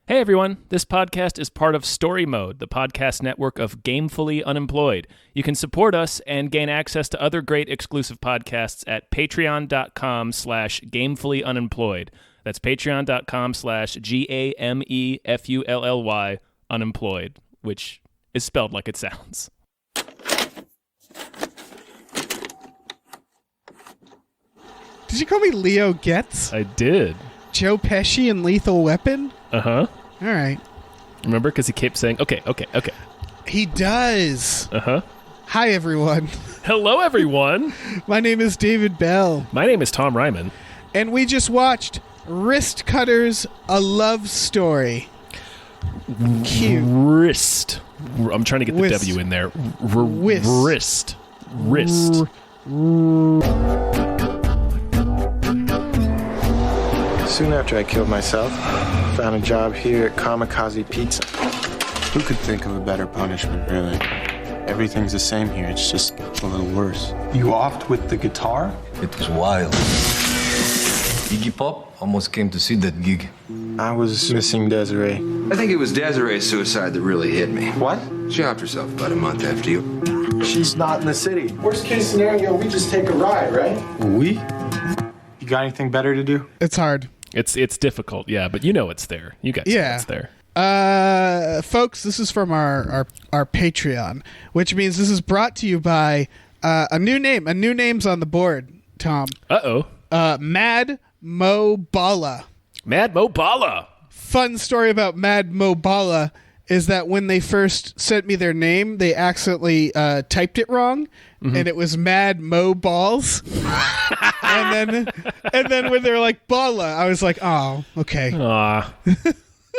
Hey everyone, this podcast is part of Story Mode, the podcast network of Gamefully Unemployed. You can support us and gain access to other great exclusive podcasts at patreon.com/gamefullyunemployed. That's patreon.com/GAMEFULLY unemployed, which is spelled like it sounds. Did you call me Leo Getz? I did. Joe Pesci in Lethal Weapon? Uh-huh. All right. Remember? Because he kept saying, okay. He does. Uh-huh. Hi, everyone. Hello, everyone. My name is David Bell. My name is Tom Ryman. And we just watched Wristcutters, A Love Story. Cute. Wrist. I'm trying to get the W in there. Wrist. Soon after I killed myself, I found a job here at Kamikaze Pizza. Who could think of a better punishment, really? Everything's the same here, it's just a little worse. You offed with the guitar? It was wild. Iggy Pop almost came to see that gig. I was missing Desiree. I think it was Desiree's suicide that really hit me. What? She offed herself about a month after you. She's not in the city. Worst case scenario, we just take a ride, right? We? You got anything better to do? It's hard. It's difficult, yeah, but you know it's there. You guys know it's there. Folks, this is from our Patreon, which means this is brought to you by a new name. A new name's on the board, Tom. Uh-oh. Mad Mo Bala. Mad Mo Bala. Fun story about Mad Mo Bala is that when they first sent me their name, they accidentally typed it wrong, and it was Mad Mo Balls. and then when they were like Bala, I was like, oh, okay. Aw.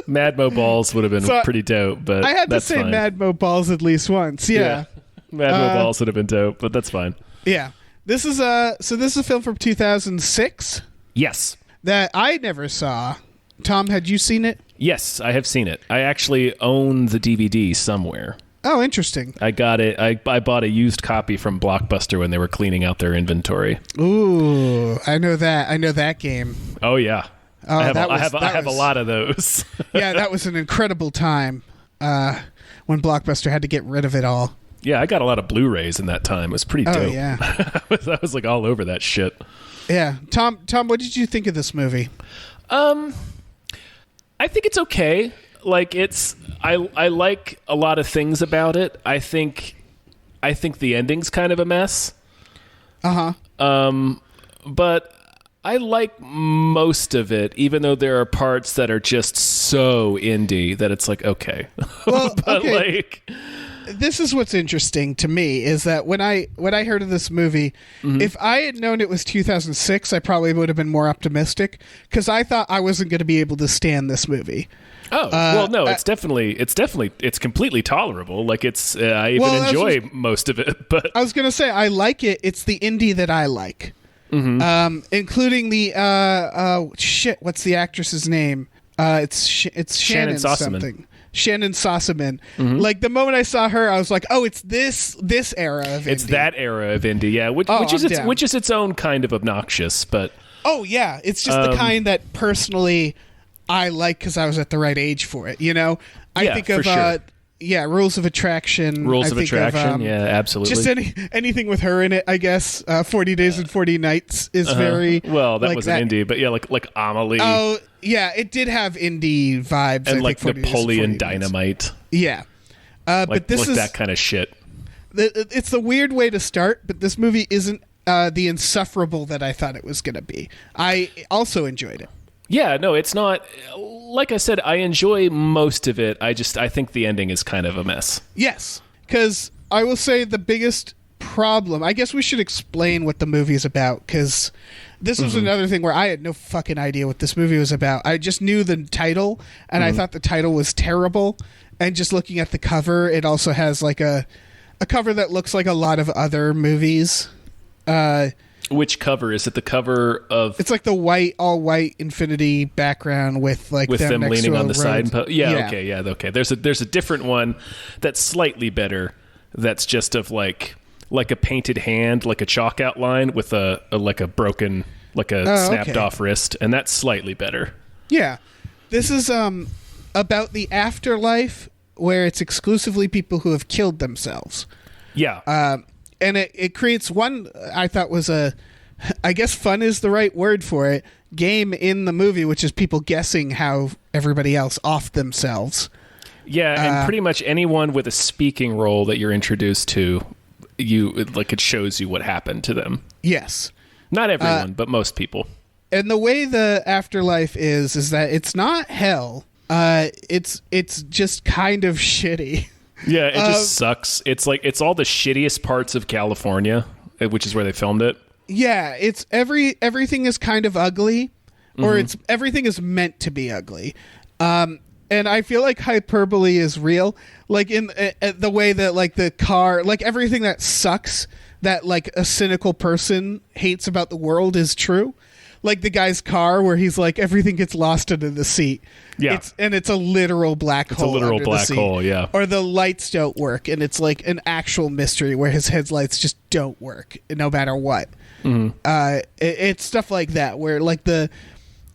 Mad Mo Balls would have been pretty dope, but I had to that's say fine. Mad Mo Balls at least once. Yeah. Mad Mo Balls would have been dope, but that's fine. Yeah. This is a film from 2006 Yes. that I never saw. Tom, had you seen it? Yes, I have seen it. I actually own the DVD somewhere. Oh, interesting. I got it. I bought a used copy from Blockbuster when they were cleaning out their inventory. Ooh, I know that. I know that game. Oh yeah. Oh, I have a lot of those. Yeah, that was an incredible time when Blockbuster had to get rid of it all. Yeah, I got a lot of Blu-rays in that time. It was pretty dope. Oh, yeah. I was like all over that shit. Yeah. Tom, what did you think of this movie? I think it's okay. Like I like a lot of things about it. I think the ending's kind of a mess. But I like most of it, even though there are parts that are just so indie that it's like, okay. Well, but okay. like, this is what's interesting to me is that when I heard of this movie, if I had known it was 2006, I probably would have been more optimistic because I thought I wasn't going to be able to stand this movie. oh, well, no, it's completely tolerable. Like I even enjoy most of it, but I was going to say, I like it. It's the indie that I like. Including the what's the actress's name? It's Shannon Sossamon. something. Shannon Sossamon. Like the moment I saw her, I was like, "Oh, it's this era of indie." it's that era of indie, yeah. Which is its own kind of obnoxious, but Oh yeah, it's just the kind that personally I like because I was at the right age for it. You know, I think of for sure. Rules of Attraction. Rules I of think Attraction, yeah, absolutely. Just anything with her in it, I guess. 40 Days and 40 Nights is very well. That like was an indie, but yeah, like Amelie. Oh yeah, it did have indie vibes. And I like think 40 Days and 40 Napoleon Nights. Dynamite. Yeah, but this is that kind of shit. It's the weird way to start, but this movie isn't the insufferable that I thought it was going to be. I also enjoyed it. Yeah, no, it's not. Like I said, I enjoy most of it. I think the ending is kind of a mess. Yes, because I will say the biggest problem, I guess we should explain what the movie is about, because this was another thing where I had no fucking idea what this movie was about. I just knew the title, and I thought the title was terrible, and just looking at the cover, it also has like a cover that looks like a lot of other movies. Which cover? Is it the cover of... It's like the all white infinity background with like them next leaning to on a the side? road. Okay. There's a different one that's slightly better. That's just of like a painted hand, like a chalk outline with a broken, like a snapped off wrist, and that's slightly better. Yeah. This is about the afterlife where it's exclusively people who have killed themselves. Yeah. And it creates one, I thought was I guess fun is the right word for it, game in the movie, which is people guessing how everybody else off themselves. Yeah, and pretty much anyone with a speaking role that you're introduced to, it shows you what happened to them. Yes. Not everyone, but most people. And the way the afterlife is that it's not hell. It's just kind of shitty. Yeah, it just sucks. It's like it's all the shittiest parts of California, which is where they filmed it. Yeah, it's everything is kind of ugly, or everything is meant to be ugly. And I feel like hyperbole is real, like in the way that like the car, like everything that sucks that like a cynical person hates about the world is true. Like the guy's car where he's like everything gets lost into the seat. Yeah. It's a literal black hole. It's a literal under black the seat. hole, yeah. Or the lights don't work and it's like an actual mystery where his headlights just don't work no matter what. It's stuff like that where like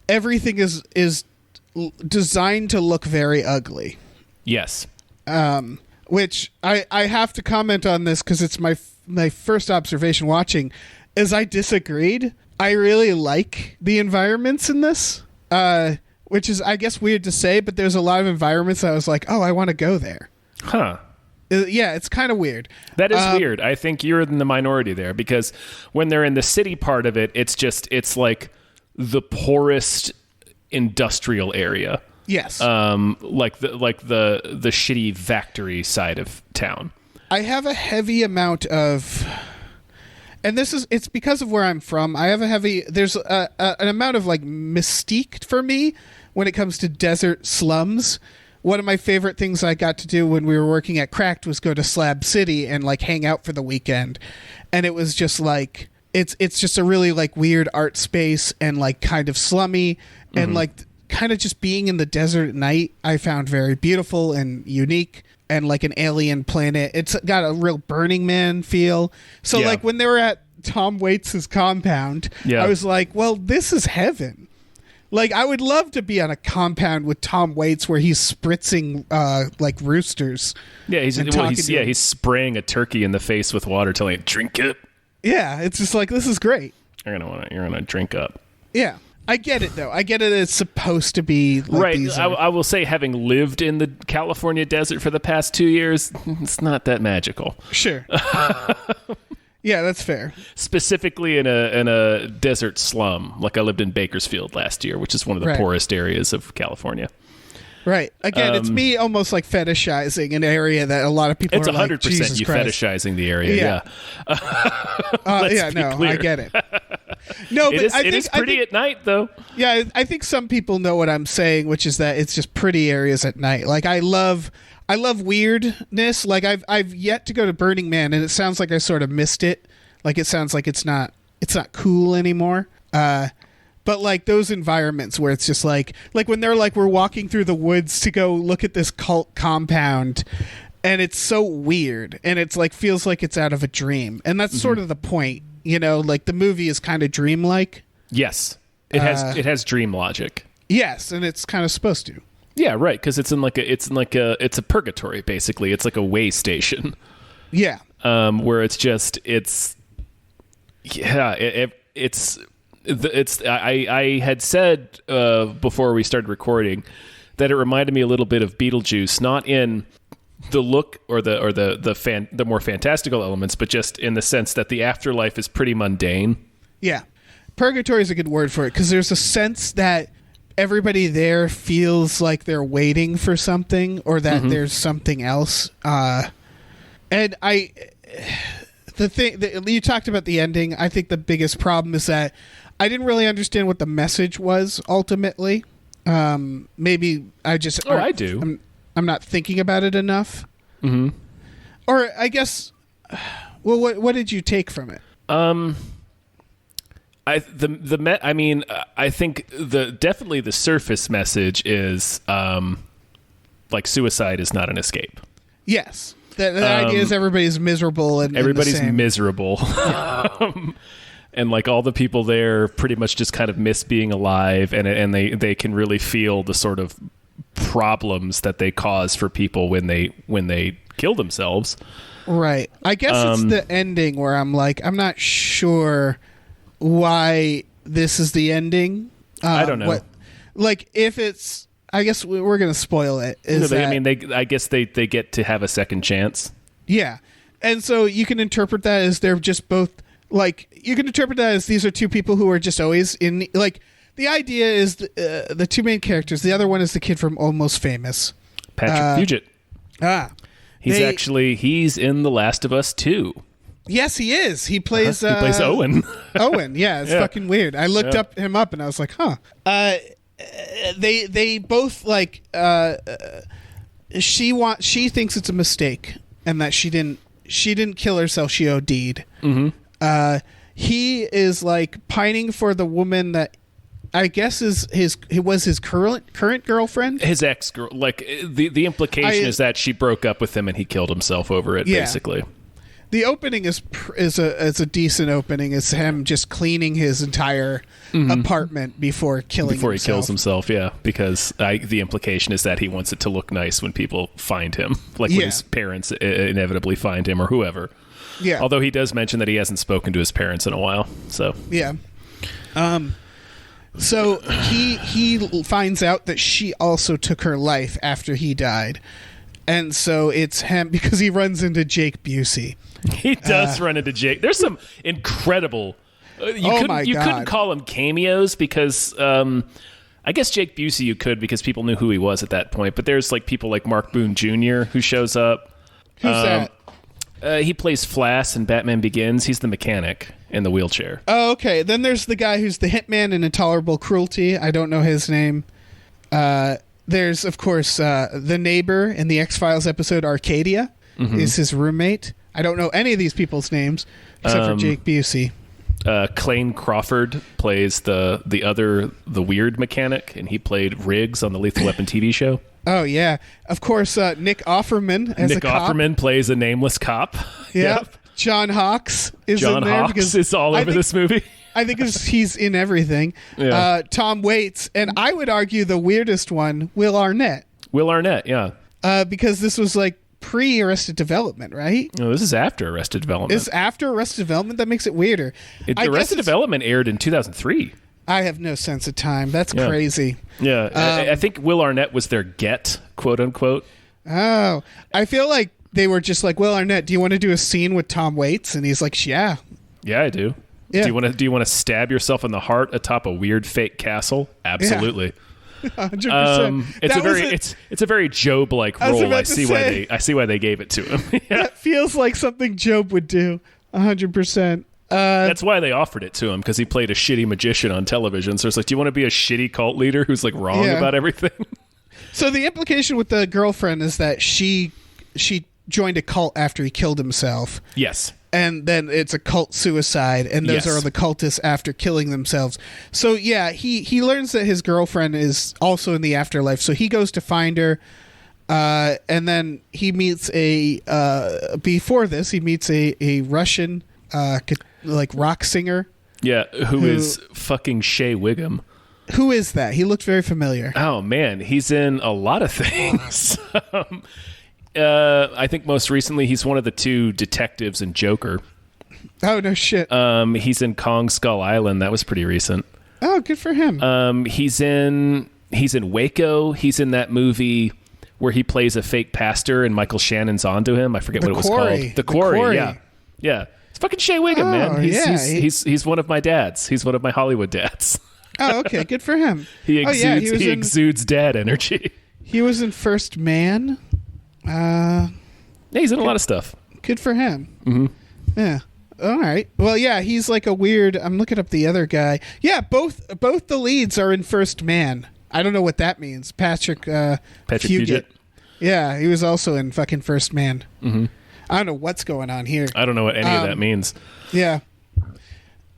everything is designed to look very ugly. Yes. Which I have to comment on this because it's my first observation watching is I disagreed. I really like the environments in this, which is, I guess, weird to say, but there's a lot of environments that I was like, oh, I want to go there. Huh. Yeah, it's kind of weird. That is weird. I think you're in the minority there because when they're in the city part of it, it's like the poorest industrial area. Yes. Like the shitty factory side of town. I have a heavy amount of, and it's because of where I'm from. I have there's an amount of like mystique for me when it comes to desert slums. One of my favorite things I got to do when we were working at Cracked was go to Slab City and like hang out for the weekend. And it was just like, it's just a really like weird art space and like kind of slummy and like kind of just being in the desert at night I found very beautiful and unique and like an alien planet. It's got a real Burning Man feel. So like when they were at Tom Waits' compound, I was like, well, this is heaven. Like I would love to be on a compound with Tom Waits where he's spritzing like roosters. Yeah, he's spraying a turkey in the face with water telling it, drink it. Yeah, it's just like, this is great. You're gonna drink up. Yeah. I get it though. I get it. It's supposed to be like right. These I will say, having lived in the California desert for the past 2 years, it's not that magical. Sure. Yeah, that's fair. Specifically in a desert slum, like I lived in Bakersfield last year, which is one of the poorest areas of California. Right. Again, it's me almost like fetishizing an area that a lot of people it's are like, 100% Jesus you Christ. fetishizing the area. Yeah, no, clear. I get it. No, but it is pretty at night, though. Yeah, I think some people know what I'm saying, which is that it's just pretty areas at night. Like I love weirdness. Like I've yet to go to Burning Man, and it sounds like I sort of missed it. Like it sounds like it's not cool anymore. But like those environments where it's just like when they're like, we're walking through the woods to go look at this cult compound and it's so weird and it's like feels like it's out of a dream. And that's sort of the point, like the movie is kind of dreamlike. Yes. It has dream logic. Yes, and it's kind of supposed to. Yeah, right, cuz it's a purgatory basically. It's like a way station. Yeah. Where I had said before we started recording that it reminded me a little bit of Beetlejuice, not in the look or the more fantastical elements, but just in the sense that the afterlife is pretty mundane. Yeah. Purgatory is a good word for it because there's a sense that everybody there feels like they're waiting for something or that there's something else. And the thing that you talked about the ending, I think the biggest problem is that I didn't really understand what the message was ultimately. Maybe I just I do. I'm not thinking about it enough. Mm-hmm. Or I guess, well, what did you take from it? I think definitely the surface message is like suicide is not an escape. Yes. The idea is everybody's miserable and everybody's miserable. And like all the people there pretty much just kind of miss being alive and they can really feel the sort of problems that they cause for people when they kill themselves. Right. I guess it's the ending where I'm like, I'm not sure why this is the ending. I don't know. If it's, I guess we're going to spoil it. I guess they get to have a second chance. Yeah. And so you can interpret that as they're just both, like, you can interpret that as these are two people who are just always in, like, the idea is the two main characters. The other one is the kid from Almost Famous. Patrick Fugit. He's in The Last of Us 2. Yes, he is. He plays Owen. Owen, yeah, it's fucking weird. I looked him up and I was like, huh. They both like she thinks it's a mistake and that she didn't kill herself, she OD'd. Mm-hmm. He is like pining for the woman that I guess was his current girlfriend, his ex-girl. Like the implication is that she broke up with him and he killed himself over it. Yeah. Basically, the opening is a decent opening. It's him just cleaning his entire apartment before killing himself. He kills himself. Yeah, because the implication is that he wants it to look nice when people find him, like when his parents inevitably find him or whoever. Yeah. Although he does mention that he hasn't spoken to his parents in a while. So yeah. So he finds out that she also took her life after he died. And so it's him because he runs into Jake Busey. He does run into Jake. There's some incredible you couldn't call them cameos because I guess Jake Busey you could because people knew who he was at that point, but there's like people like Mark Boone Jr. who shows up. Who's that? He plays Flass in Batman Begins. He's the mechanic in the wheelchair. Oh, okay. Then there's the guy who's the hitman in Intolerable Cruelty. I don't know his name. There's, of course, the neighbor in the X-Files episode Arcadia is his roommate. I don't know any of these people's names except for Jake Busey. Clayne Crawford plays the weird mechanic, and he played Riggs on the Lethal Weapon TV show. Oh, yeah. Of course, Nick Offerman as a cop. Nick Offerman plays a nameless cop. Yep. John Hawkes is in there. John Hawkes is all over this movie. I think he's in everything. Yeah. Tom Waits, and I would argue the weirdest one, Will Arnett. Will Arnett, yeah. Because this was like pre-Arrested Development, right? No, this is after Arrested Development. It's after Arrested Development? That makes it weirder. Arrested Development aired in 2003. I have no sense of time. That's crazy. Yeah, I think Will Arnett was their get, quote unquote. Oh, I feel like they were just like, Will Arnett, do you want to do a scene with Tom Waits? And he's like, yeah. Yeah, I do. Yeah. Do you want to stab yourself in the heart atop a weird fake castle? Absolutely. Yeah. 100%. It's a very Job-like role. I see why they gave it to him. Yeah. That feels like something Job would do. 100%. That's why they offered it to him, because he played a shitty magician on television. So it's like, do you want to be a shitty cult leader who's like wrong about everything? So the implication with the girlfriend is that she joined a cult after he killed himself. Yes. And then it's a cult suicide, and those are the cultists after killing themselves. So yeah, he learns that his girlfriend is also in the afterlife, so he goes to find her. And then he meets before this, he meets a Russian like rock singer. Yeah, who is fucking Shea Wiggum. Who is that? He looked very familiar. Oh man, he's in a lot of things. I think most recently he's one of the two detectives in Joker. Oh no shit. He's in Kong Skull Island. That was pretty recent. Oh, good for him. He's in Waco. He's in that movie where he plays a fake pastor and Michael Shannon's onto him. I forget what it was called. The Quarry. Yeah. It's fucking Shea Wiggum, man. He's one of my dads. He's one of my Hollywood dads. Oh, okay. Good for him. He exudes dad energy. He was in First Man. Yeah, he's in a lot of stuff. Good for him. Mm-hmm. Yeah. All right. Well, yeah, he's like a weird. I'm looking up the other guy. Yeah, both the leads are in First Man. I don't know what that means. Patrick Fugit. Yeah, he was also in fucking First Man. Mm-hmm. I don't know what's going on here. I don't know what any of that means. Yeah.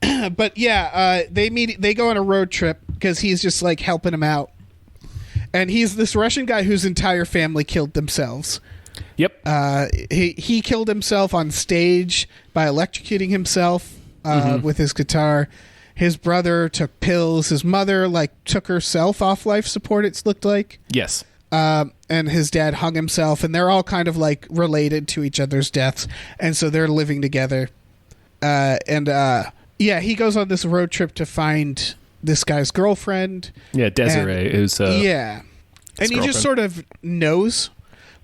But yeah, they go on a road trip because he's just like helping him out. And he's this Russian guy whose entire family killed themselves. Yep. He killed himself on stage by electrocuting himself with his guitar. His brother took pills. His mother took herself off life support, it looked like. Yes. and his dad hung himself, and they're all kind of like related to each other's deaths, and so they're living together. He goes on this road trip to find this guy's girlfriend. Yeah, Desiree, who's and he just sort of knows,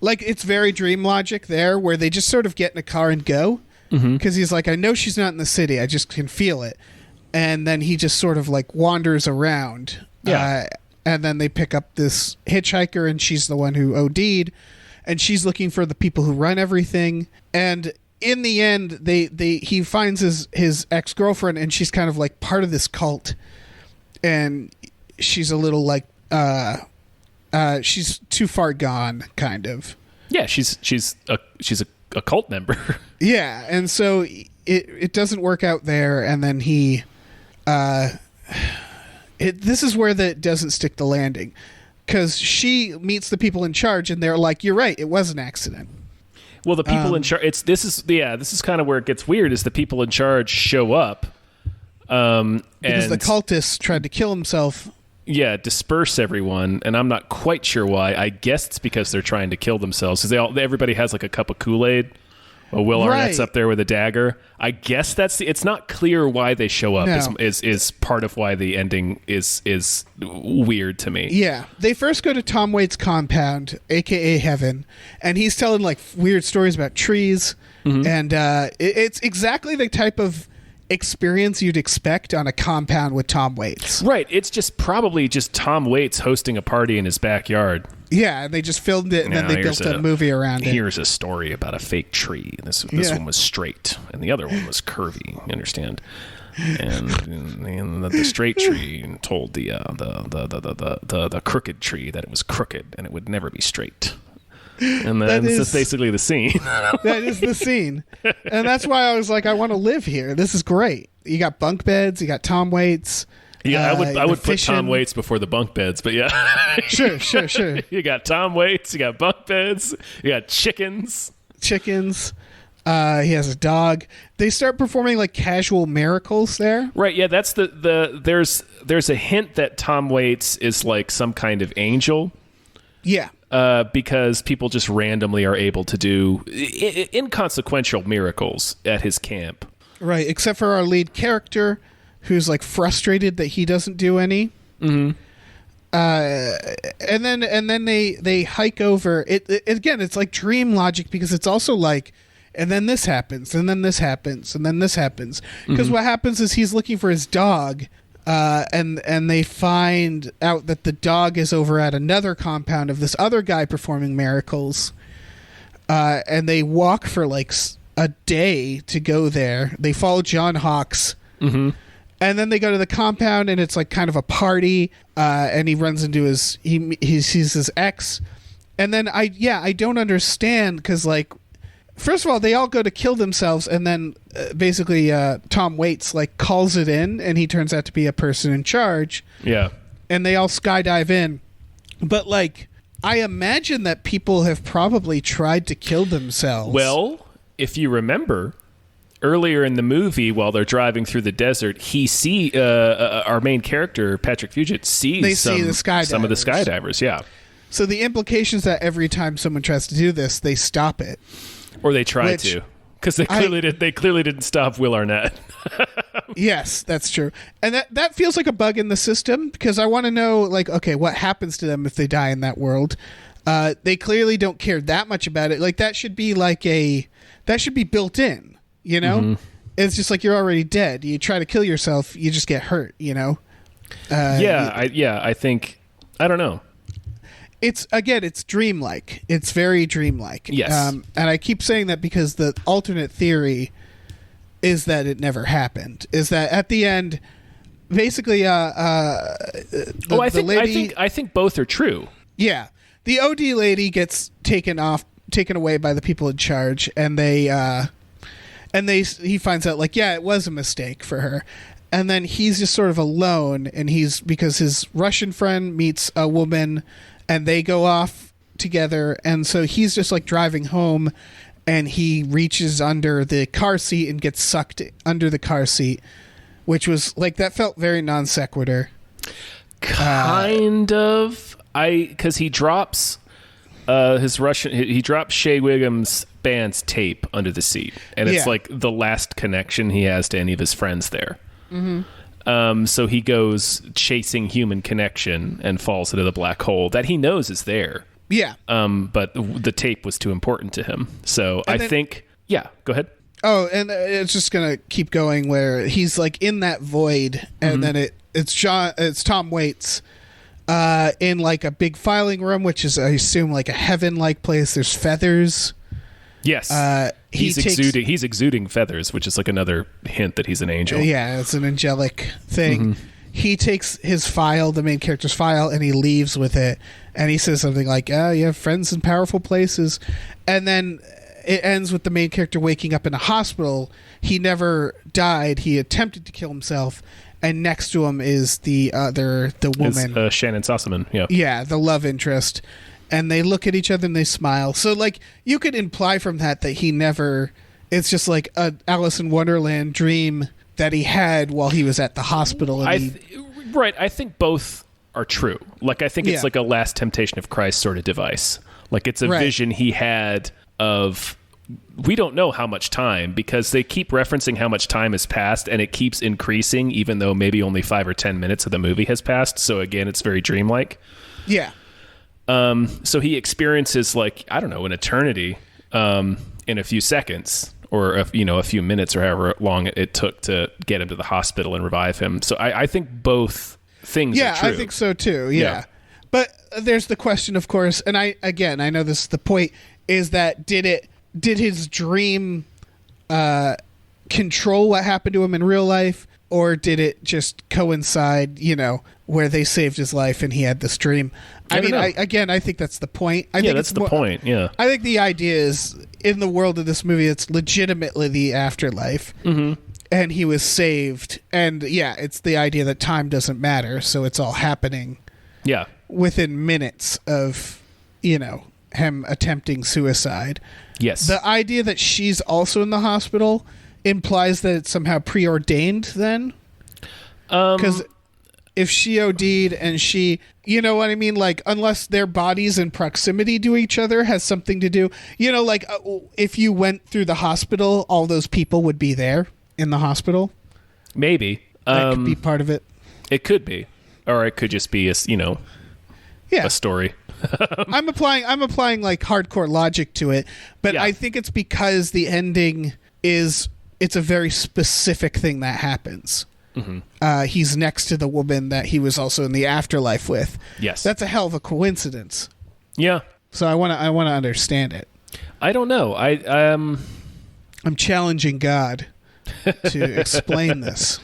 like it's very dream logic there, where they just sort of get in a car and go, because he's like, I know she's not in the city, I just can feel it, and then he just sort of like wanders around. And then they pick up this hitchhiker, and she's the one who OD'd, and she's looking for the people who run everything. And in the end, he finds his ex-girlfriend, and she's kind of like part of this cult, and she's a little like she's too far gone, kind of. Yeah, she's a cult member. Yeah, and so it doesn't work out there, and then he. This is where the doesn't stick the landing, because she meets the people in charge, and they're like, "You're right, it was an accident." Well, the people in charge. This is kind of where it gets weird. Is the people in charge show up, because and the cultist tried to kill himself. Yeah, disperse everyone, and I'm not quite sure why. I guess it's because they're trying to kill themselves. Because everybody has like a cup of Kool-Aid. Will Arnett's up there with a dagger. I guess it's not clear why they show up. No. Is part of why the ending is weird to me. Yeah, they first go to Tom Waits' compound, aka Heaven, and he's telling like weird stories about trees, and it's exactly the type of experience you'd expect on a compound with Tom Waits. Right. It's just probably just Tom Waits hosting a party in his backyard. Yeah, and they just filmed it, and then they built a movie around it. Here's a story about a fake tree. This one was straight, and the other one was curvy. You understand? And the straight tree told the crooked tree that it was crooked and it would never be straight. And then that's basically the scene. That is the scene, and that's why I was like, I want to live here. This is great. You got bunk beds. You got Tom Waits. Yeah, I would put Tom Waits before the bunk beds, but yeah. Sure. You got Tom Waits, you got bunk beds, you got chickens. He has a dog. They start performing like casual miracles there. Right, yeah, that's there's a hint that Tom Waits is like some kind of angel. Yeah. Because people just randomly are able to do inconsequential miracles at his camp. Right, except for our lead character, who's like frustrated that he doesn't do any. And then they hike over it again. It's like dream logic, because it's also like, and then this happens, and then this happens, and then this happens. Because what happens is he's looking for his dog, and they find out that the dog is over at another compound of this other guy performing miracles, and they walk for like a day to go there. They follow John Hawkes. And then they go to the compound, and it's like kind of a party, and he runs into he sees his ex. And then I don't understand, because like, first of all, they all go to kill themselves, and then basically Tom Waits like calls it in, and he turns out to be a person in charge. Yeah. And they all skydive in. But like, I imagine that people have probably tried to kill themselves. Well, if you remember, earlier in the movie, while they're driving through the desert, our main character, Patrick Fugit, sees some of the skydivers. Yeah. So the implication is that every time someone tries to do this, they stop it. Or they try to. Because they clearly didn't stop Will Arnett. Yes, that's true. And that feels like a bug in the system, because I want to know, like, okay, what happens to them if they die in that world? They clearly don't care that much about it. Like, that should be built in. You know, it's just like, you're already dead. You try to kill yourself, you just get hurt. You know. I think, I don't know. It's dreamlike. It's very dreamlike. Yes. And I keep saying that because the alternate theory is that it never happened. Is that at the end, basically, I think both are true. Yeah, the OD lady gets taken away by the people in charge, and he finds out, like, yeah, it was a mistake for her. And then he's just sort of alone, and because his Russian friend meets a woman, and they go off together, and so he's just like driving home, and he reaches under the car seat and gets sucked under the car seat, which was like, that felt very non sequitur. Kind of. Because he drops he drops Shea Wiggum's band's tape under the seat, and it's like the last connection he has to any of his friends there. So he goes chasing human connection and falls into the black hole that he knows is there. Yeah. But the tape was too important to him. So I think, go ahead. Oh, and it's just gonna keep going where he's like in that void, and then it's Tom Waits in like a big filing room, which is, I assume, like a heaven-like place. There's feathers. Yes. He's exuding feathers, which is like another hint that he's an angel. Yeah, it's an angelic thing. He takes his file, the main character's file, and he leaves with it. And he says something like, "Oh, you have friends in powerful places." And then it ends with the main character waking up in a hospital. He never died. He attempted to kill himself. And next to him is the woman. Is, Shannon Sossaman, yeah. Yeah, the love interest. And they look at each other and they smile. So, like, you could imply from that he never... It's just like a Alice in Wonderland dream that he had while he was at the hospital. And right, I think both are true. Like, I think it's like a Last Temptation of Christ sort of device. Like, it's a vision he had of... We don't know how much time, because they keep referencing how much time has passed, and it keeps increasing, even though maybe only 5 or 10 minutes of the movie has passed. So again, it's very dreamlike. Yeah. So he experiences, like, I don't know, an eternity in a few seconds, or a few minutes, or however long it took to get him to the hospital and revive him. So I think both things are true. I think so too. Yeah. But there's the question, of course, and I know this is the point, is that did his dream control what happened to him in real life, or did it just coincide, where they saved his life and he had this dream? I think that's the point. I think that's the point, yeah. I think the idea is, in the world of this movie, it's legitimately the afterlife, and he was saved. And, it's the idea that time doesn't matter, so it's all happening within minutes of, him attempting suicide. Yes. The idea that she's also in the hospital implies that it's somehow preordained then? Because if she OD'd and she... You know what I mean? Like, unless their bodies in proximity to each other has something to do... if you went through the hospital, all those people would be there in the hospital? Maybe. That could be part of it. It could be. Or it could just be a story. I'm applying like hardcore logic to it, but I think it's because the ending it's a very specific thing that happens. He's next to the woman that he was also in the afterlife with. Yes, that's a hell of a coincidence. Yeah. So I want to understand it. I don't know. I'm challenging God to explain this.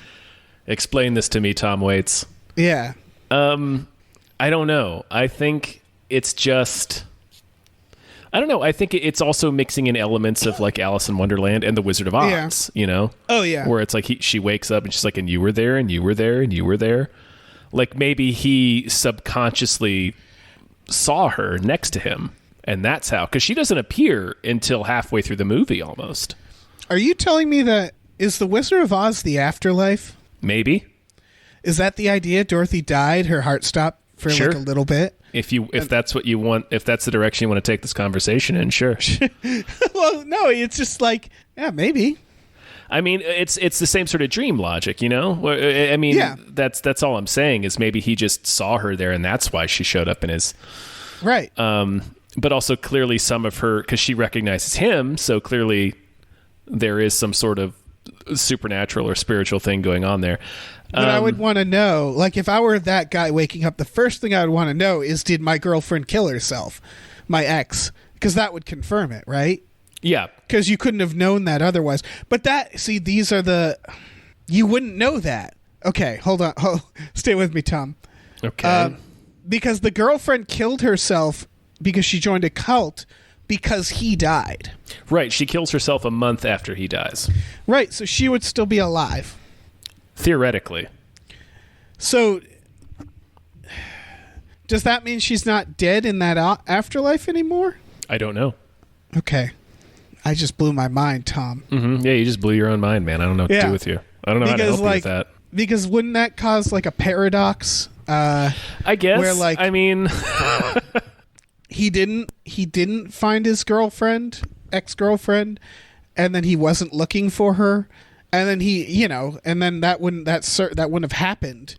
Explain this to me, Tom Waits. Yeah. I don't know. I think it's just... I don't know. I think it's also mixing in elements of like Alice in Wonderland and The Wizard of Oz, Oh, yeah. Where it's like she wakes up and she's like, and you were there, and you were there, and you were there. Like maybe he subconsciously saw her next to him, and that's how... Because she doesn't appear until halfway through the movie almost. Are you telling me that... Is The Wizard of Oz the afterlife? Maybe. Is that the idea? Dorothy died, her heart stopped for like a little bit? If that's what you want, if that's the direction you want to take this conversation in, sure. Well, no, it's just like, maybe. I mean, it's the same sort of dream logic, I mean, that's all I'm saying is maybe he just saw her there, and that's why she showed up in his... Right. But also clearly some of her, because she recognizes him, so clearly there is some sort of supernatural or spiritual thing going on there. But I would want to know, like, if I were that guy waking up, the first thing I would want to know is, did my girlfriend kill herself? My ex. Because that would confirm it, right? Yeah. Because you couldn't have known that otherwise. But these are the... You wouldn't know that. Okay, hold on. Stay with me, Tom. Okay. Because the girlfriend killed herself because she joined a cult because he died. Right, she kills herself a month after he dies. Right, so she would still be alive. Theoretically. So, does that mean she's not dead in that afterlife anymore? I don't know. Okay. I just blew my mind, Tom. Mm-hmm. Yeah, you just blew your own mind, man. I don't know what to do with you. I don't know how to help you with that. Because wouldn't that cause like a paradox I guess. Where, like, I mean, he didn't find his ex-girlfriend, and then he wasn't looking for her, and then and then that wouldn't have happened.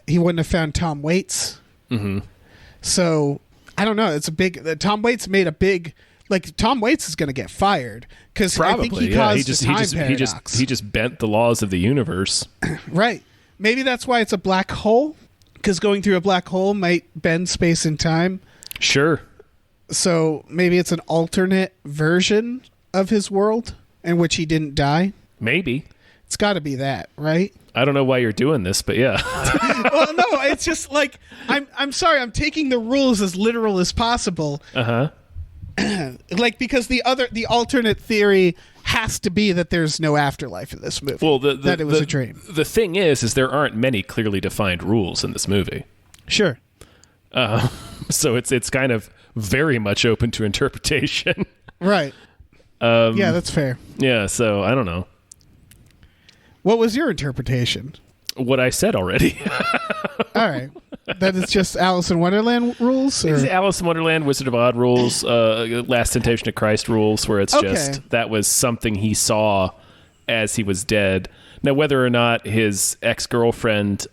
He wouldn't have found Tom Waits. Mm-hmm. So I don't know. It's a big. Tom Waits made a big. Like, Tom Waits is going to get fired because I think he caused a time paradox. He just bent the laws of the universe. Right. Maybe that's why it's a black hole, because going through a black hole might bend space and time. Sure. So maybe it's an alternate version of his world in which he didn't die. Maybe. It's got to be that, right? I don't know why you're doing this, but yeah. Well, no, it's just like I'm sorry, I'm taking the rules as literal as possible. Uh-huh. Like, because the alternate theory has to be that there's no afterlife in this movie. Well, that it was a dream. The thing is there aren't many clearly defined rules in this movie. Sure. So it's kind of very much open to interpretation. Right. Yeah, that's fair. Yeah, so I don't know. What was your interpretation? What I said already. All right. That it's just Alice in Wonderland rules? Or? It's Alice in Wonderland, Wizard of Oz rules, Last Temptation of Christ rules, where it's just that was something he saw as he was dead. Now, whether or not his ex-girlfriend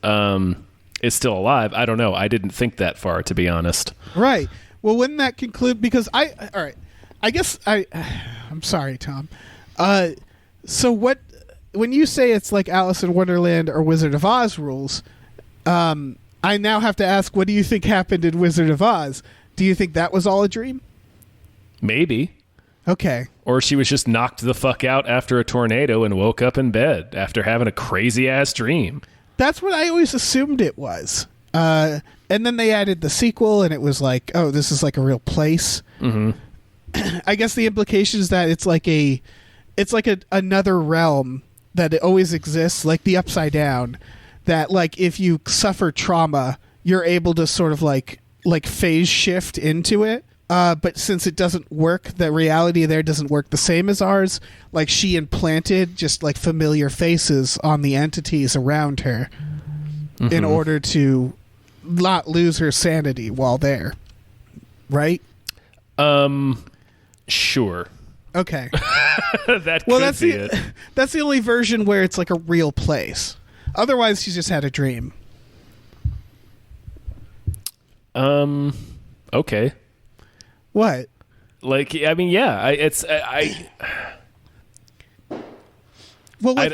is still alive, I don't know. I didn't think that far, to be honest. Right. Well, wouldn't that conclude? Because all right. I guess I'm sorry, Tom. So what? When you say it's like Alice in Wonderland or Wizard of Oz rules, I now have to ask, what do you think happened in Wizard of Oz? Do you think that was all a dream? Maybe. Okay. Or she was just knocked the fuck out after a tornado and woke up in bed after having a crazy-ass dream. That's what I always assumed it was. And then they added the sequel, and it was like, oh, this is like a real place. Mm-hmm. I guess the implication is that it's like another realm that it always exists, like the Upside Down, that like if you suffer trauma, you're able to sort of like phase shift into it. But since it doesn't work, the reality there doesn't work the same as ours. Like, she implanted just like familiar faces on the entities around her in order to not lose her sanity while there. Right? Sure. Okay. That's it. That's the only version where it's like a real place. Otherwise, she just had a dream. Okay. What? Like, I mean, yeah. Well,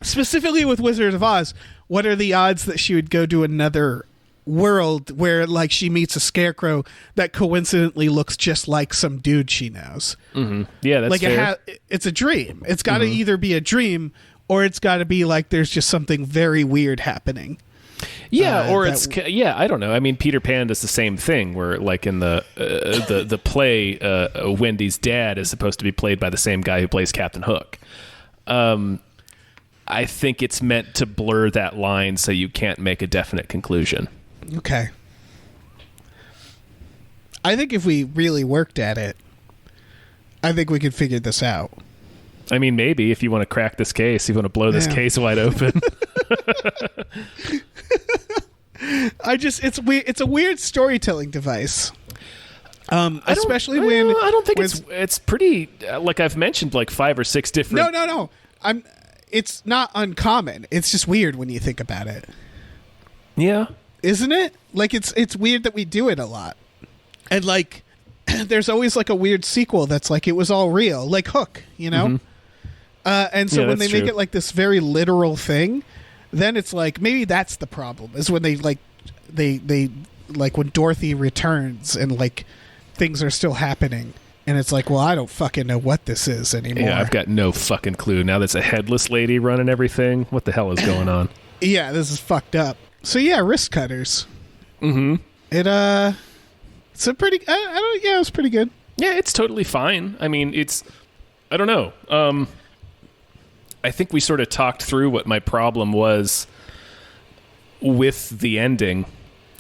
specifically with Wizard of Oz, what are the odds that she would go to another world where, like, she meets a scarecrow that coincidentally looks just like some dude she knows? Mm-hmm. Yeah, that's like fair. it's a dream. It's got to either be a dream or it's got to be like there's just something very weird happening. Yeah, or it's I don't know. I mean, Peter Pan does the same thing, where like in the play, Wendy's dad is supposed to be played by the same guy who plays Captain Hook. I think it's meant to blur that line so you can't make a definite conclusion. Okay. I think if we really worked at it, I think we could figure this out. I mean, maybe if you want to crack this case, you want to blow this case wide open. It's a weird storytelling device. Especially when I don't think it's pretty. Like I've mentioned, like 5 or 6 different. No. It's not uncommon. It's just weird when you think about it. Yeah, isn't it? Like it's weird that we do it a lot, and like there's always like a weird sequel that's like it was all real, like Hook, you know. Mm-hmm. And so when they make it like this very literal thing, then it's like maybe that's the problem. Is when they like when Dorothy returns and like things are still happening, and it's like, well, I don't fucking know what this is anymore. Yeah, I've got no fucking clue. Now there's a headless lady running everything. What the hell is going on? Yeah, this is fucked up. So yeah, Wristcutters. Mm-hmm. It's a pretty. Yeah, it's pretty good. Yeah, it's totally fine. I mean, I don't know. I think we sort of talked through what my problem was with the ending,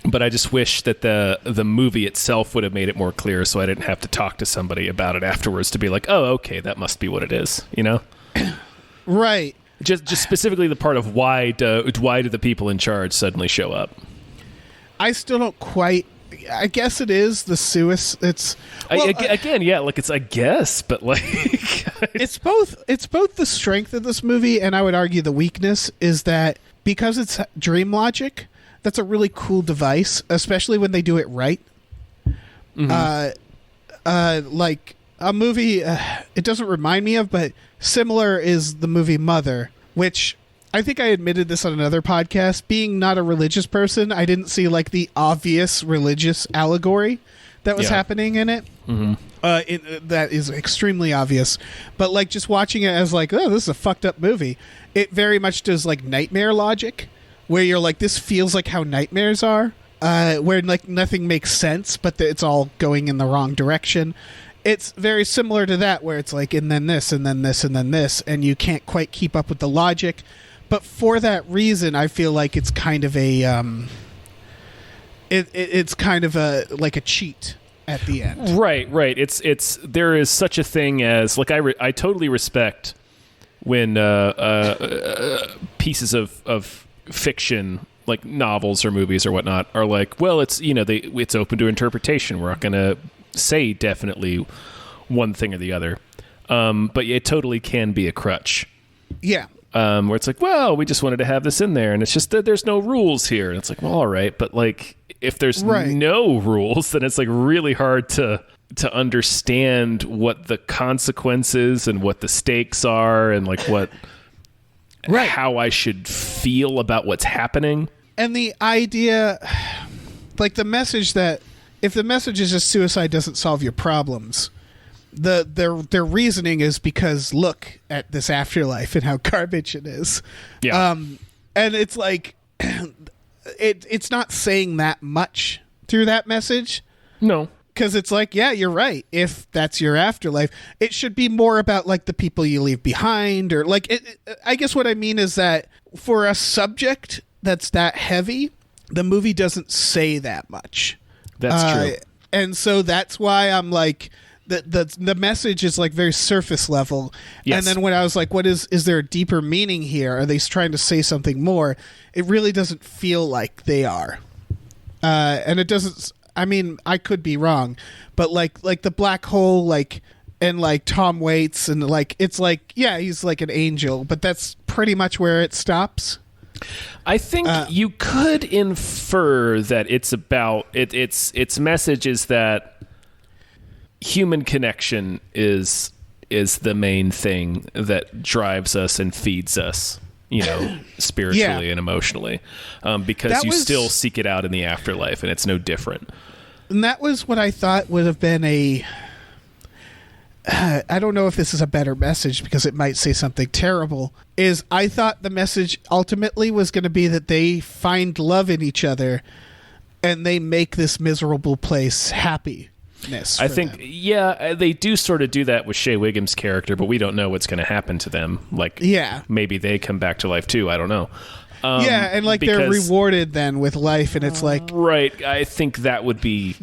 but I just wish that the movie itself would have made it more clear, so I didn't have to talk to somebody about it afterwards to be like, oh, okay, that must be what it is, you know? Right. Just specifically the part of why do the people in charge suddenly show up? I still don't quite. I guess it is the suicide. It's again, yeah, like it's I guess, but like it's both. It's both the strength of this movie, and I would argue the weakness is that because it's dream logic. That's a really cool device, especially when they do it right. Like a movie, it doesn't remind me of, but similar is the movie Mother, which I think I admitted this on another podcast. Being not a religious person, I didn't see like the obvious religious allegory that was happening in it. That is extremely obvious. But like just watching it as like, oh, this is a fucked up movie. It very much does like nightmare logic, where you're like, this feels like how nightmares are, where like nothing makes sense, but it's all going in the wrong direction. It's very similar to that, where it's like, and then this, and then this, and then this, and you can't quite keep up with the logic. But for that reason, I feel like it's kind of a, it's kind of a like a cheat at the end. Right. It's there is such a thing as like I totally respect when pieces of fiction like novels or movies or whatnot are like, well, it's it's open to interpretation. We're not going to say definitely one thing or the other, but it totally can be a crutch. Yeah. Where it's like, well, we just wanted to have this in there, and it's just that there's no rules here, and it's like, well, all right, but like if there's no rules, then it's like really hard to understand what the consequences and what the stakes are, and like what. How I should feel about what's happening. And the idea, like the message that if the message is just suicide doesn't solve your problems, their reasoning is because look at this afterlife and how garbage it is. Yeah. And it's like it's not saying that much through that message. No. Because it's like, yeah, you're right. If that's your afterlife, it should be more about like the people you leave behind, or like. I guess what I mean is that for a subject that's that heavy, the movie doesn't say that much. That's true, and so that's why I'm like, the message is like very surface level. Yes. And then when I was like, what is there a deeper meaning here? Are they trying to say something more? It really doesn't feel like they are, and it doesn't. I mean, I could be wrong, but like the black hole, like, and like Tom Waits, and like it's like, yeah, he's like an angel, but that's pretty much where it stops. I think you could infer that it's about its message is that human connection is the main thing that drives us and feeds us. Spiritually and emotionally, because you still seek it out in the afterlife, and it's no different. And that was what I thought would have been I don't know if this is a better message because it might say something terrible, is I thought the message ultimately was going to be that they find love in each other and they make this miserable place happy. I think them. Yeah, they do sort of do that with Shea Wiggum's character, but we don't know what's going to happen to them. Like, maybe they come back to life too. I don't know. And like they're rewarded then with life, and it's like right. I think that would be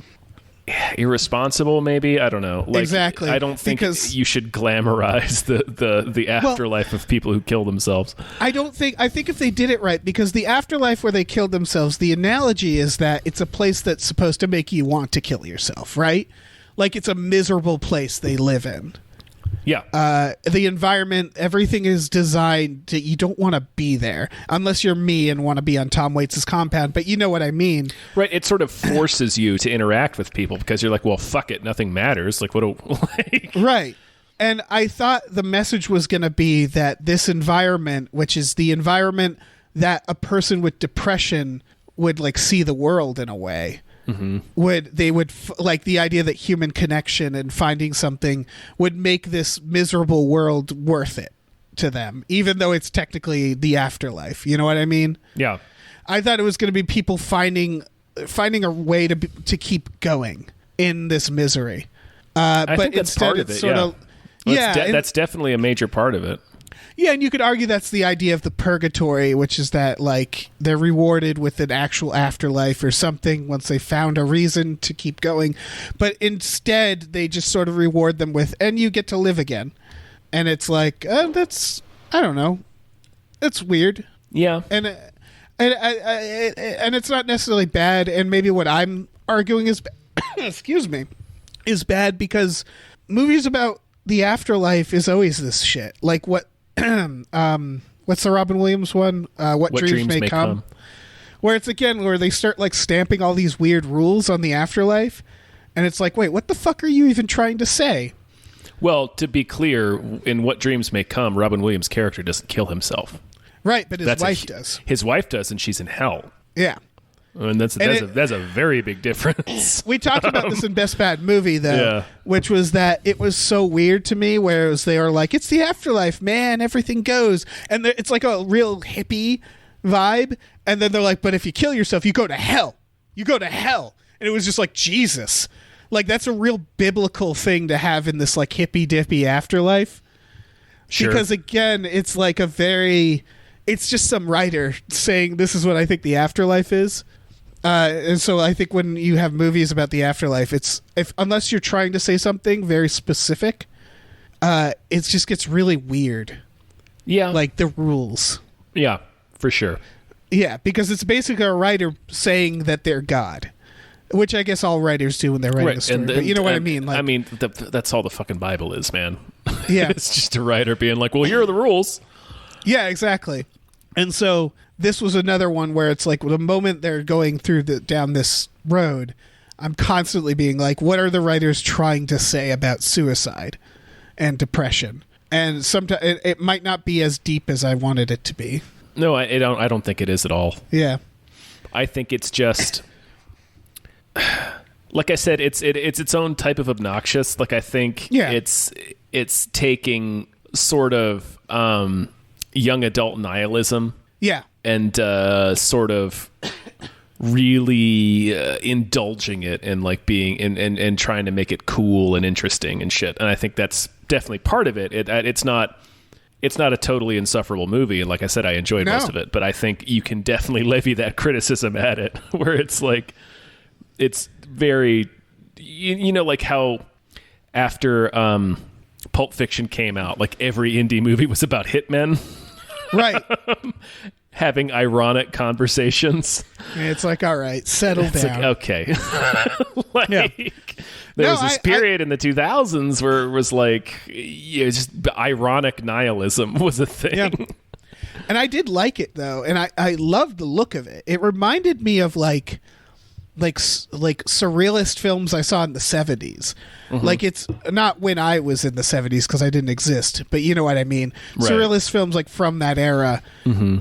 irresponsible. Maybe I don't know. Like, exactly. I don't think you should glamorize the afterlife of people who kill themselves. I think if they did it right, because the afterlife where they killed themselves, the analogy is that it's a place that's supposed to make you want to kill yourself, right? Like it's a miserable place they live in. Yeah. The environment, everything is designed to, you don't want to be there unless you're me and want to be on Tom Waits' compound, but you know what I mean. Right. It sort of forces you to interact with people because you're like, well, fuck it. Nothing matters. Like, Right. And I thought the message was going to be that this environment, which is the environment that a person with depression would like see the world in a way. Mm-hmm. Like the idea that human connection and finding something would make this miserable world worth it to them, even though it's technically the afterlife. You know what I mean? Yeah. I thought it was going to be people finding a way to keep going in this misery. I think that's part of it. That's definitely a major part of it. Yeah, and you could argue that's the idea of the purgatory, which is that like they're rewarded with an actual afterlife or something once they found a reason to keep going. But instead, they just sort of reward them with, and you get to live again. And it's like, I don't know. it's weird. Yeah. And it's not necessarily bad. And maybe what I'm arguing is, excuse me, is bad because movies about the afterlife is always this shit. Like what's the Robin Williams one? What dreams may come. Where it's again where they start like stamping all these weird rules on the afterlife, and it's like, wait, what the fuck are you even trying to say? Well, to be clear, in What Dreams May Come, Robin Williams' character doesn't kill himself. Right, but his wife does. His wife does, and she's in hell. Yeah. And that's a very big difference. We talked about this in Best Bad Movie, though, which was that it was so weird to me, whereas they were like, it's the afterlife, man, everything goes. And it's like a real hippie vibe. And then they're like, but if you kill yourself, you go to hell. You go to hell. And it was just like, Jesus. Like, that's a real biblical thing to have in this, like, hippy-dippy afterlife. Sure. Because, again, it's like it's just some writer saying this is what I think the afterlife is. And so I think when you have movies about the afterlife, unless you're trying to say something very specific, it just gets really weird. Yeah. Like the rules. Yeah, for sure. Yeah, because it's basically a writer saying that they're God, which I guess all writers do when they're writing a story. But you know what I mean? Like, that's all the fucking Bible is, man. Yeah. It's just a writer being like, well, here are the rules. Yeah, exactly. And so this was another one where it's like the moment they're going through down this road, I'm constantly being like, what are the writers trying to say about suicide and depression? And sometimes it might not be as deep as I wanted it to be. No, I don't think it is at all. Yeah. I think it's just, like I said, it's its own type of obnoxious. Like I think it's taking sort of young adult nihilism. Yeah. And sort of really indulging it and like being and trying to make it cool and interesting and shit. And I think that's definitely part of it. It's not a totally insufferable movie. And like I said, I enjoyed most of it, but I think you can definitely levy that criticism at it where it's like, it's very, you know, like how after Pulp Fiction came out, like every indie movie was about hitmen. Right. Having ironic conversations. It's like, all right, settle down. Like, okay. There was this period in the 2000s where it was like, just ironic nihilism was a thing. Yeah. And I did like it, though. And I loved the look of it. It reminded me of like surrealist films I saw in the 70s. Mm-hmm. Like, it's not when I was in the 70s because I didn't exist, but you know what I mean. Right. Surrealist films like from that era. Mm-hmm.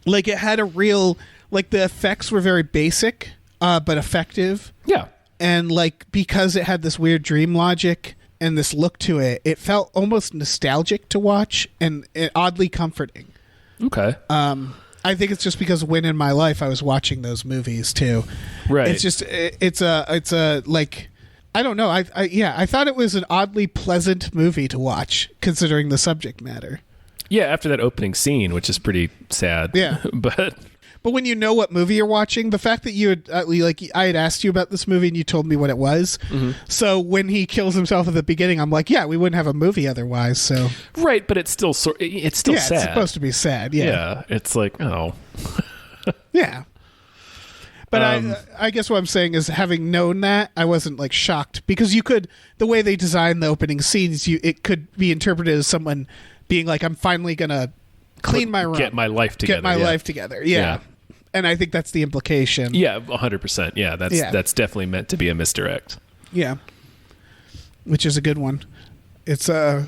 Like it had a real, like the effects were very basic, but effective. Yeah. And like, because it had this weird dream logic and this look to it, it felt almost nostalgic to watch and oddly comforting. Okay. I think it's just because when in my life I was watching those movies too. Right. It's just it's a like, I don't know. I thought it was an oddly pleasant movie to watch considering the subject matter. Yeah, after that opening scene, which is pretty sad. Yeah. But when you know what movie you're watching, the fact that you had I had asked you about this movie and you told me what it was. Mm-hmm. So when he kills himself at the beginning, I'm like, yeah, we wouldn't have a movie otherwise. So right, but it's still sad. It's supposed to be sad. Yeah. Yeah, it's like, oh. Yeah. But I guess what I'm saying is, having known that, I wasn't like shocked because the way they designed the opening scenes, it could be interpreted as someone being like, I'm finally gonna clean my room, get my life together. Yeah. And I think that's the implication. Yeah, 100%. Yeah, that's definitely meant to be a misdirect. Yeah, which is a good one. It's I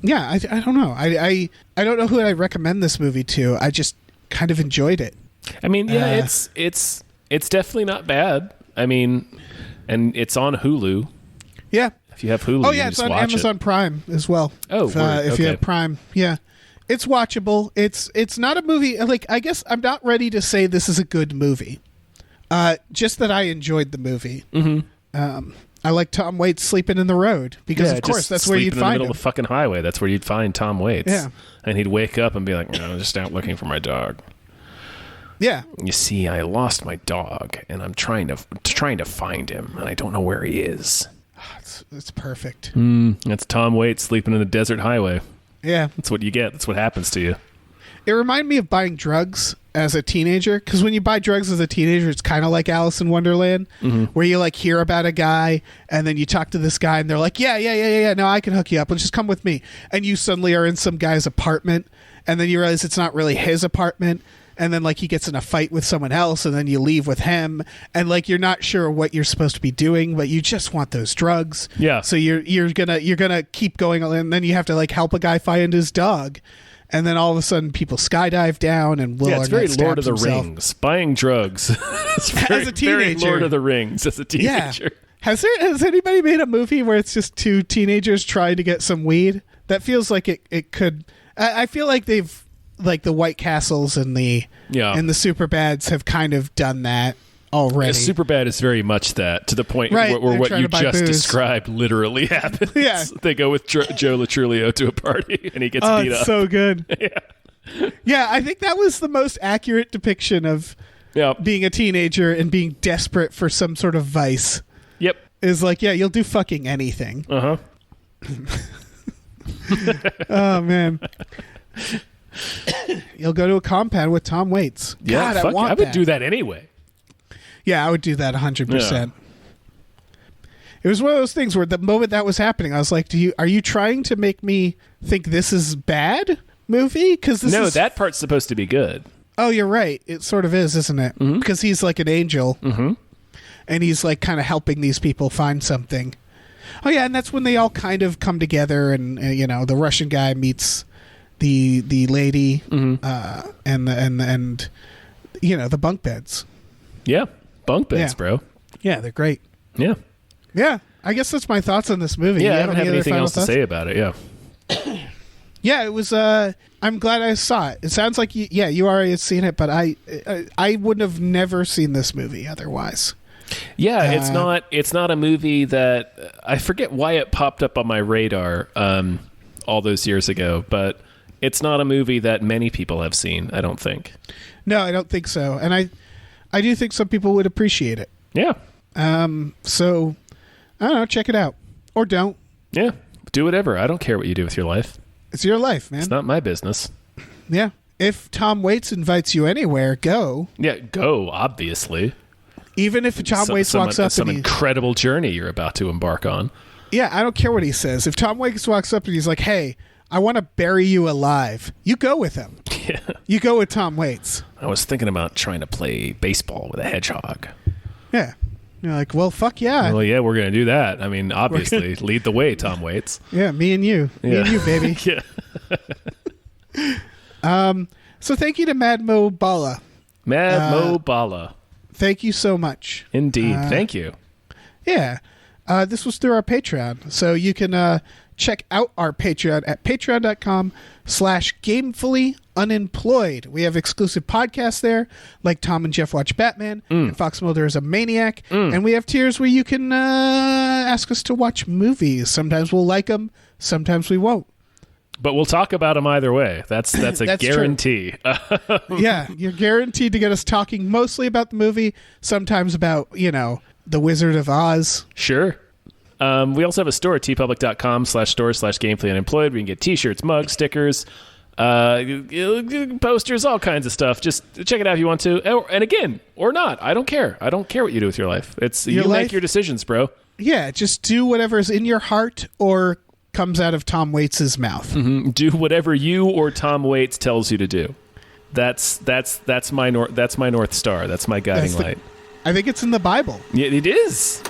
don't know. I don't know who I'd recommend this movie to. I just kind of enjoyed it. I mean, yeah, it's definitely not bad. I mean, and it's on Hulu. Yeah. If you have Hulu, oh yeah, it's on Amazon Prime as well. Oh, if you have Prime, yeah. It's watchable. It's not a movie. Like, I guess I'm not ready to say this is a good movie. Just that I enjoyed the movie. Mm-hmm. I like Tom Waits sleeping in the road because, of course, that's where you'd find him. In the middle of the fucking highway. That's where you'd find Tom Waits. Yeah. And he'd wake up and be like, "No, I'm just out looking for my dog." Yeah. You see, I lost my dog, and I'm trying to find him, and I don't know where he is. It's perfect. That's Tom Waits sleeping in the desert highway. Yeah. That's what you get. That's what happens to you. It reminded me of buying drugs as a teenager, because when you buy drugs as a teenager, it's kind of like Alice in Wonderland, where you like hear about a guy and then you talk to this guy and they're like, yeah, no, I can hook you up. Well, just come with me. And you suddenly are in some guy's apartment, and then you realize it's not really his apartment. And then like he gets in a fight with someone else, and then you leave with him, and like you're not sure what you're supposed to be doing, but you just want those drugs. Yeah. So you're gonna keep going, and then you have to like help a guy find his dog. And then all of a sudden, people skydive down, and Will it's very Arnett Lord of stabs the himself. Rings. Buying drugs it's very, As a teenager. very Lord of the Rings as a teenager. Yeah. Has anybody made a movie where it's just two teenagers trying to get some weed? That feels like it could. I feel like they've like the White Castles and the Superbads have kind of done that already. Superbad is very much that, to the point Right, where they're what trying you to buy just booze. described literally happens. Yeah. They go with Joe Latrulio to a party and he gets beat It's up. so good. Yeah. Yeah, I think that was the most accurate depiction of Yeah. being a teenager and being desperate for some sort of vice. Yep. Is like, yeah, you'll do fucking anything. Uh-huh. Oh, man. You'll go to a compound with Tom Waits. Yeah, God, I would do that anyway. Yeah, I would do that 100%. It was one of those things where the moment that was happening, I was like, are you trying to make me think this is bad movie? Because that part's supposed to be good. Oh, you're right. It sort of is, isn't it? Mm-hmm. Because he's like an angel. Mm-hmm. And he's like kind of helping these people find something. Oh, yeah, and that's when they all kind of come together, and the Russian guy meets the lady, and the bunk beds. Yeah. Bunk beds, Yeah. bro. Yeah, they're great. Yeah. Yeah, I guess that's my thoughts on this movie. Yeah, You I don't have any other anything final else to thoughts? say about it. Yeah. Yeah, it was. I'm glad I saw it. It sounds like you already had seen it, but I would have never seen this movie otherwise. Yeah, it's not a movie that I forget why it popped up on my radar all those years ago, but it's not a movie that many people have seen, I don't think. No, I don't think so. And I do think some people would appreciate it. Yeah. So I don't know, check it out. Or don't. Yeah. Do whatever. I don't care what you do with your life. It's your life, man. It's not my business. Yeah. If Tom Waits invites you anywhere, go. Yeah, go, obviously. Even if Tom Waits walks up some and incredible journey you're about to embark on. Yeah, I don't care what he says. If Tom Waits walks up and he's like, "Hey, I want to bury you alive," you go with him. Yeah. You go with Tom Waits. I was thinking about trying to play baseball with a hedgehog. Yeah. You're like, well, fuck yeah. Well, yeah, we're going to do that. I mean, obviously, lead the way, Tom Waits. Yeah, me and you. Me and you, baby. Yeah. So thank you to Mad Mo Bala. Mo Bala. Thank you so much. Indeed. Thank you. Yeah. This was through our Patreon. So you can check out our Patreon at patreon.com/gamefullyunemployed. We have exclusive podcasts there, like Tom and Jeff Watch Batman, and Fox Mulder is a Maniac. And we have tiers where you can ask us to watch movies. Sometimes we'll like them, sometimes we won't. But we'll talk about them either way. That's a That's guarantee. Yeah, you're guaranteed to get us talking mostly about the movie, sometimes about, The Wizard of Oz. Sure. We also have a store at tpublic.com/store/gamefullyunemployed. We can get t-shirts, mugs, stickers, posters, all kinds of stuff. Just check it out if you want to. And again, or not. I don't care. I don't care what you do with your life. You make your decisions, bro. Yeah, just do whatever's in your heart or comes out of Tom Waits' mouth. Mm-hmm. Do whatever you or Tom Waits tells you to do. That's my North Star. That's my guiding light. I think it's in the Bible. Yeah, it is.